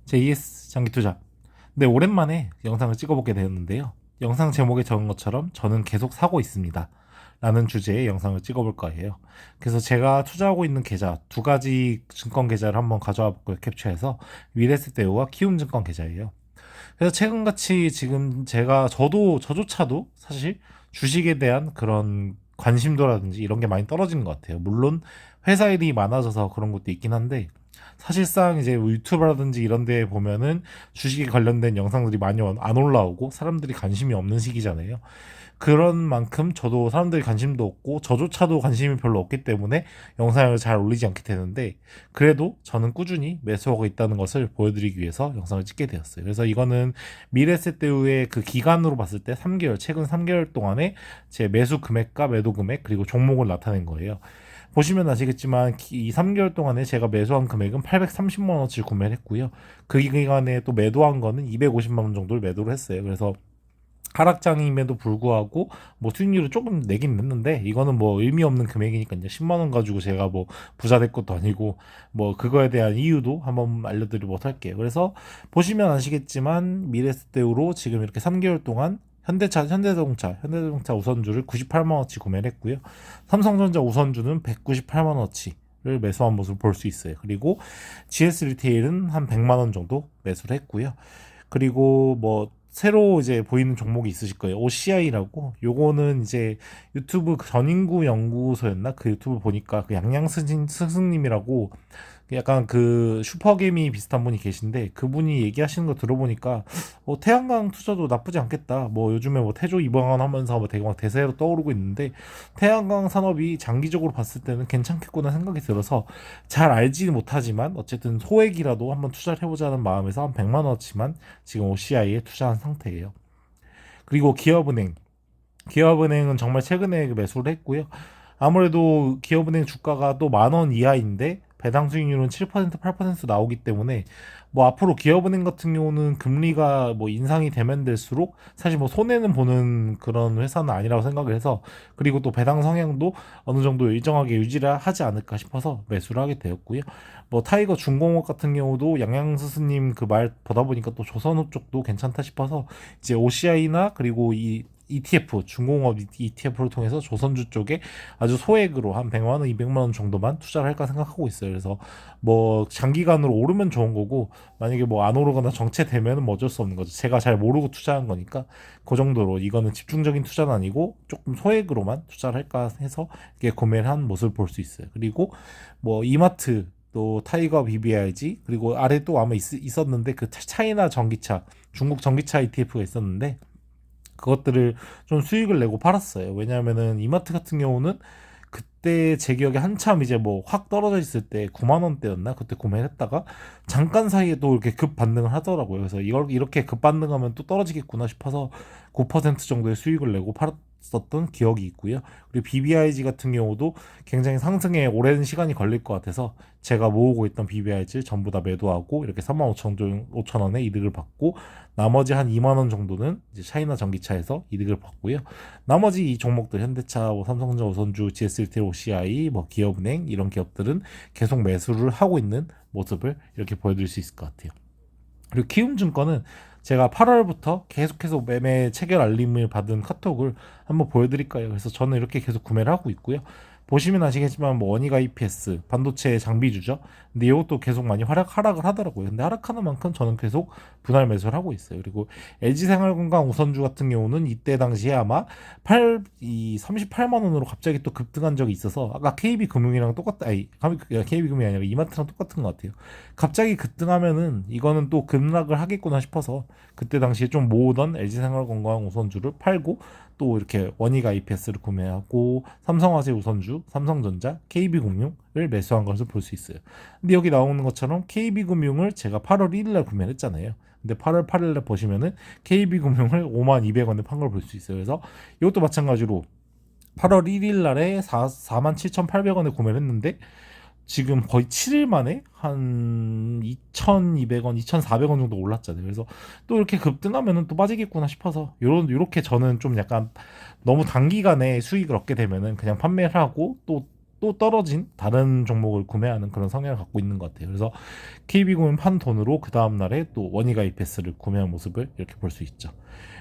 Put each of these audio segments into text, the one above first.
JS 장기투자. 네, 오랜만에 영상을 찍어보게 되었는데요. 영상 제목에 적은 것처럼 저는 계속 사고 있습니다. 라는 주제의 영상을 찍어볼 거예요. 그래서 제가 투자하고 있는 계좌, 두 가지 증권 계좌를 한번 가져와 볼거예요. 캡처해서 위레스테우와 키움증권 계좌예요. 그래서 최근같이 지금 저조차도 사실 주식에 대한 그런 관심도라든지 이런 게 많이 떨어지는 것 같아요. 물론 회사 일이 많아져서 그런 것도 있긴 한데, 사실상 이제 유튜브라든지 이런 데 보면은 주식에 관련된 영상들이 많이 안 올라오고 사람들이 관심이 없는 시기잖아요. 그런 만큼 저도 사람들이 관심도 없고 저조차도 관심이 별로 없기 때문에 영상을 잘 올리지 않게 되는데, 그래도 저는 꾸준히 매수하고 있다는 것을 보여드리기 위해서 영상을 찍게 되었어요. 그래서 이거는 미래세대우의 그 기간으로 봤을 때 3개월, 최근 3개월 동안에 제 매수 금액과 매도 금액 그리고 종목을 나타낸 거예요. 보시면 아시겠지만 이 3개월 동안에 제가 매수한 금액은 830만 원어치 구매를 했고요. 그 기간에 또 매도한 거는 250만 원 정도를 매도를 했어요. 그래서 하락장임에도 불구하고 뭐 수익률을 조금 내긴 냈는데, 이거는 뭐 의미 없는 금액이니까요. 10만 원 가지고 제가 뭐 부자 될 것도 아니고 뭐 그거에 대한 이유도 한번 알려드리도록 할게요. 그래서 보시면 아시겠지만 미래에셋대우로 지금 이렇게 3개월 동안 현대자동차 우선주를 98만 원어치 구매를 했고요. 삼성전자 우선주는 198만 원어치를 매수한 모습을 볼 수 있어요. 그리고 GS 리테일은 한 100만 원 정도 매수를 했고요. 그리고 뭐 새로 이제 보이는 종목이 있으실 거예요. OCI라고. 요거는 이제 유튜브 전인구 연구소였나? 그 유튜브 보니까 그 스승님이라고 약간 그 슈퍼개미 비슷한 분이 계신데, 그분이 얘기하시는 거 들어보니까 태양광 투자도 나쁘지 않겠다. 뭐 요즘에 뭐 태조 이방원 하면서 뭐 되게 막 대세로 떠오르고 있는데, 태양광 산업이 장기적으로 봤을 때는 괜찮겠구나 생각이 들어서, 잘 알지는 못하지만 어쨌든 소액이라도 한번 투자를 해보자는 마음에서 한 100만 원어치만 지금 OCI에 투자한 상태예요. 그리고 기업은행은 정말 최근에 매수를 했고요. 아무래도 기업은행 주가가 또 만 원 이하인데 배당 수익률은 7% 8% 나오기 때문에, 뭐 앞으로 기업은행 같은 경우는 금리가 뭐 인상이 되면 될수록 사실 뭐 손해는 보는 그런 회사는 아니라고 생각을 해서, 그리고 또 배당 성향도 어느 정도 일정하게 유지를 하지 않을까 싶어서 매수를 하게 되었고요. 뭐 타이거 중공업 같은 경우도 양양스스님 그 말 보다 보니까 또 조선업 쪽도 괜찮다 싶어서 이제 OCI나 그리고 이 ETF, 중공업 ETF를 통해서 조선주 쪽에 아주 소액으로 한 100만 원, 200만 원 정도만 투자를 할까 생각하고 있어요. 그래서 뭐 장기간으로 오르면 좋은 거고, 만약에 뭐 안 오르거나 정체되면은 뭐 어쩔 수 없는 거죠. 제가 잘 모르고 투자한 거니까 그 정도로 이거는 집중적인 투자는 아니고 조금 소액으로만 투자를 할까 해서 이렇게 구매를 한 모습을 볼 수 있어요. 그리고 뭐 이마트, 또 타이거 BBIG, 그리고 아래 또 아마 있었는데 그 차이나 전기차, 중국 전기차 ETF가 있었는데 그것들을 좀 수익을 내고 팔았어요. 왜냐하면은 이마트 같은 경우는 그때 제 기억에 한참 이제 뭐 확 떨어져 있을 때 9만 원대였나 그때 구매를 했다가 잠깐 사이에 또 이렇게 급 반등을 하더라고요. 그래서 이걸 이렇게 급 반등하면 또 떨어지겠구나 싶어서 9% 정도의 수익을 내고 팔았었던 기억이 있고요. 그리고 BBIG 같은 경우도 굉장히 상승에 오랜 시간이 걸릴 것 같아서 제가 모으고 있던 BBIG를 전부 다 매도하고 이렇게 3만 5천 원의 이득을 받고, 나머지 한 2만 원 정도는 이제 차이나 전기차에서 이득을 받고요. 나머지 이 종목들 현대차, 뭐 삼성전자 우선주, GS리테일, OCI, 뭐 기업은행 이런 기업들은 계속 매수를 하고 있는 모습을 이렇게 보여드릴 수 있을 것 같아요. 그리고 키움증권은 제가 8월부터 계속해서 매매 체결 알림을 받은 카톡을 한번 보여드릴까요? 그래서 저는 이렇게 계속 구매를 하고 있고요. 보시면 아시겠지만 뭐 원희가 EPS 반도체 장비주죠. 근데 이것도 계속 많이 하락을 하더라고요. 근데 하락하는 만큼 저는 계속 분할 매수를 하고 있어요. 그리고 LG생활건강 우선주 같은 경우는 이때 당시에 아마 38만 원으로 갑자기 또 급등한 적이 있어서, 아까 KB금융이랑 똑같다. 아니, KB금융이 아니라 이마트랑 똑같은 것 같아요. 갑자기 급등하면은 이거는 또 급락을 하겠구나 싶어서 그때 당시에 좀 모으던 LG생활건강 우선주를 팔고, 또 이렇게 원희가 IPS를 구매하고 삼성화재 우선주, 삼성전자, KB금융을 매수한 것을 볼 수 있어요. 근데 여기 나오는 것처럼 KB금융을 제가 8월 1일날 구매를 했잖아요. 근데 8월 8일날 보시면은 KB금융을 5만 200원에 판 걸 볼 수 있어요. 그래서 이것도 마찬가지로 8월 1일 날에 4만 7,800원에 구매를 했는데, 지금 거의 7일 만에 한 2,200원, 2,400원 정도 올랐잖아요. 그래서 또 이렇게 급등하면은 또 빠지겠구나 싶어서 요렇게 저는 좀 약간 너무 단기간에 수익을 얻게 되면은 그냥 판매를 하고, 또 또 떨어진 다른 종목을 구매하는 그런 성향을 갖고 있는 것 같아요. 그래서 KB금은 판 돈으로 그 다음 날에 또 원이가입 패스를 구매한 모습을 이렇게 볼 수 있죠.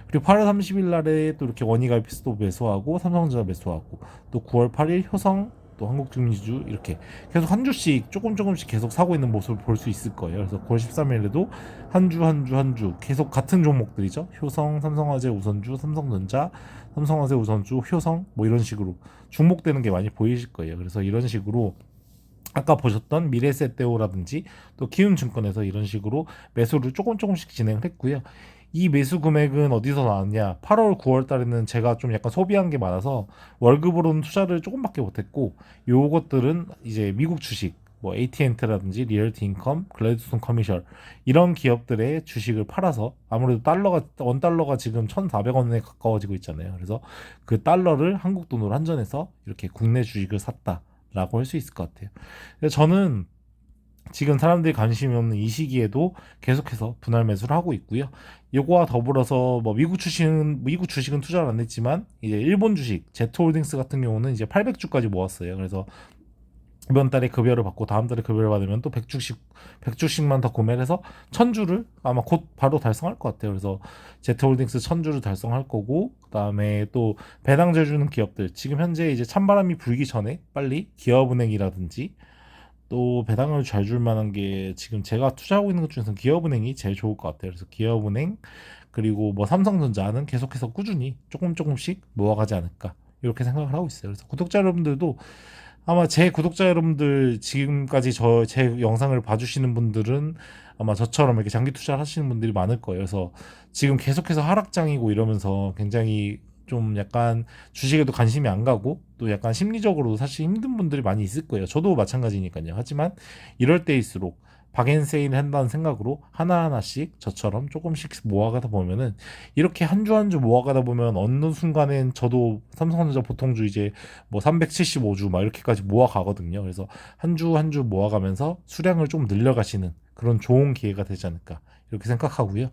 그리고 8월 30일 날에 또 이렇게 원이가입 패스도 매수하고 삼성전자 매수하고 또 9월 8일 효성 또 한국증시주 이렇게 계속 한 주씩 조금씩 계속 사고 있는 모습을 볼 수 있을 거예요. 그래서 9월 13일에도 한 주 계속 같은 종목들이죠. 효성, 삼성화재 우선주, 삼성전자, 삼성화재 우선주, 효성 뭐 이런 식으로 중복되는 게 많이 보이실 거예요. 그래서 이런 식으로 아까 보셨던 미래세떼오라든지 또 키움증권에서 이런 식으로 매수를 조금씩 진행을 했고요. 이 매수 금액은 어디서 나왔냐? 8월, 9월 달에는 제가 좀 약간 소비한 게 많아서 월급으로는 투자를 조금밖에 못했고, 요것들은 이제 미국 주식, 뭐 AT&T라든지 리얼티 인컴, 글래드스톤 커미셜 이런 기업들의 주식을 팔아서 아무래도 원 달러가 지금 1,400원에 가까워지고 있잖아요. 그래서 그 달러를 한국 돈으로 환전해서 이렇게 국내 주식을 샀다라고 할 수 있을 것 같아요. 그래서 저는 지금 사람들이 관심이 없는 이 시기에도 계속해서 분할 매수를 하고 있고요. 이거와 더불어서 뭐 미국 주식은 투자를 안 했지만 이제 일본 주식 제트홀딩스 같은 경우는 이제 800주까지 모았어요. 그래서 이번 달에 급여를 받고 다음 달에 급여를 받으면 또 100주씩만 더 구매를 해서 1000주를 아마 곧 바로 달성할 것 같아요. 그래서 제트홀딩스 1000주를 달성할 거고, 그다음에 또 배당제 주는 기업들 지금 현재 이제 찬바람이 불기 전에 빨리 기업은행이라든지 또 배당을 잘 줄 만한 게 지금 제가 투자하고 있는 것 중에서 기업은행이 제일 좋을 것 같아요. 그래서 기업은행 그리고 뭐 삼성전자는 계속해서 꾸준히 조금씩 모아가지 않을까 이렇게 생각을 하고 있어요. 그래서 구독자 여러분들도 아마 제 구독자 여러분들 지금까지 제 영상을 봐주시는 분들은 아마 저처럼 이렇게 장기 투자를 하시는 분들이 많을 거예요. 그래서 지금 계속해서 하락장이고 이러면서 굉장히 좀 약간 주식에도 관심이 안 가고 또 약간 심리적으로도 사실 힘든 분들이 많이 있을 거예요. 저도 마찬가지니까요. 하지만 이럴 때일수록 박앤세일 한다는 생각으로 하나하나씩 저처럼 조금씩 모아가다 보면은 이렇게 한 주 한 주 모아가다 보면 어느 순간엔 저도 삼성전자 보통주 이제 뭐 375주 막 이렇게까지 모아가거든요. 그래서 한 주 한 주 모아가면서 수량을 좀 늘려가시는 그런 좋은 기회가 되지 않을까 이렇게 생각하고요.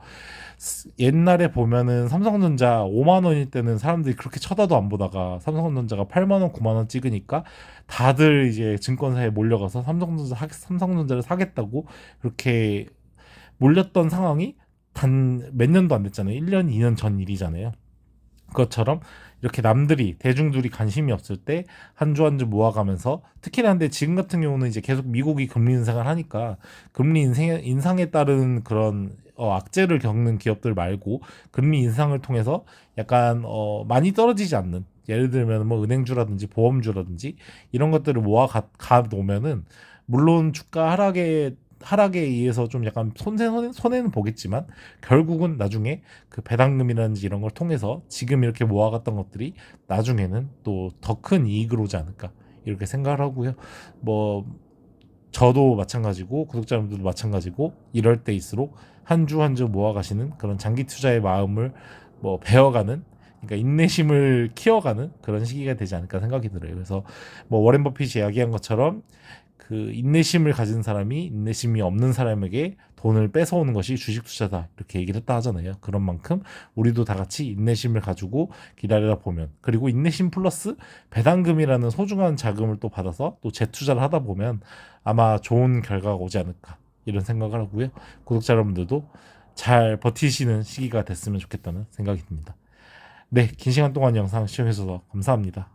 옛날에 보면은 삼성전자 5만 원일 때는 사람들이 그렇게 쳐다도 안 보다가 삼성전자가 8만 원, 9만 원 찍으니까 다들 이제 증권사에 몰려가서 삼성전자를 사겠다고 그렇게 몰렸던 상황이 단 몇 년도 안 됐잖아요. 1년, 2년 전 일이잖아요. 그것처럼 이렇게 남들이 대중들이 관심이 없을 때 한 주 한 주 모아가면서 특히나 근데 지금 같은 경우는 이제 계속 미국이 금리 인상을 하니까 금리 인상에 따른 그런 악재를 겪는 기업들 말고 금리 인상을 통해서 약간 많이 떨어지지 않는 예를 들면 뭐 은행주라든지 보험주라든지 이런 것들을 가 놓으면은 물론 주가 하락에 의해서 좀 약간 손해는 보겠지만 결국은 나중에 그 배당금이라든지 이런 걸 통해서 지금 이렇게 모아갔던 것들이 나중에는 또 더 큰 이익으로 오지 않을까 이렇게 생각을 하고요. 뭐 저도 마찬가지고 구독자분들도 마찬가지고 이럴 때일수록 한 주 한 주 모아가시는 그런 장기 투자의 마음을 뭐 배워가는 그러니까 인내심을 키워가는 그런 시기가 되지 않을까 생각이 들어요. 그래서 뭐 워렌 버핏이 이야기한 것처럼 그 인내심을 가진 사람이 인내심이 없는 사람에게 돈을 뺏어오는 것이 주식 투자다 이렇게 얘기를 했다 하잖아요. 그런 만큼 우리도 다 같이 인내심을 가지고 기다리다 보면 그리고 인내심 플러스 배당금이라는 소중한 자금을 또 받아서 또 재투자를 하다 보면 아마 좋은 결과가 오지 않을까 이런 생각을 하고요. 구독자 여러분들도 잘 버티시는 시기가 됐으면 좋겠다는 생각이 듭니다. 네, 긴 시간 동안 영상 시청해주셔서 감사합니다.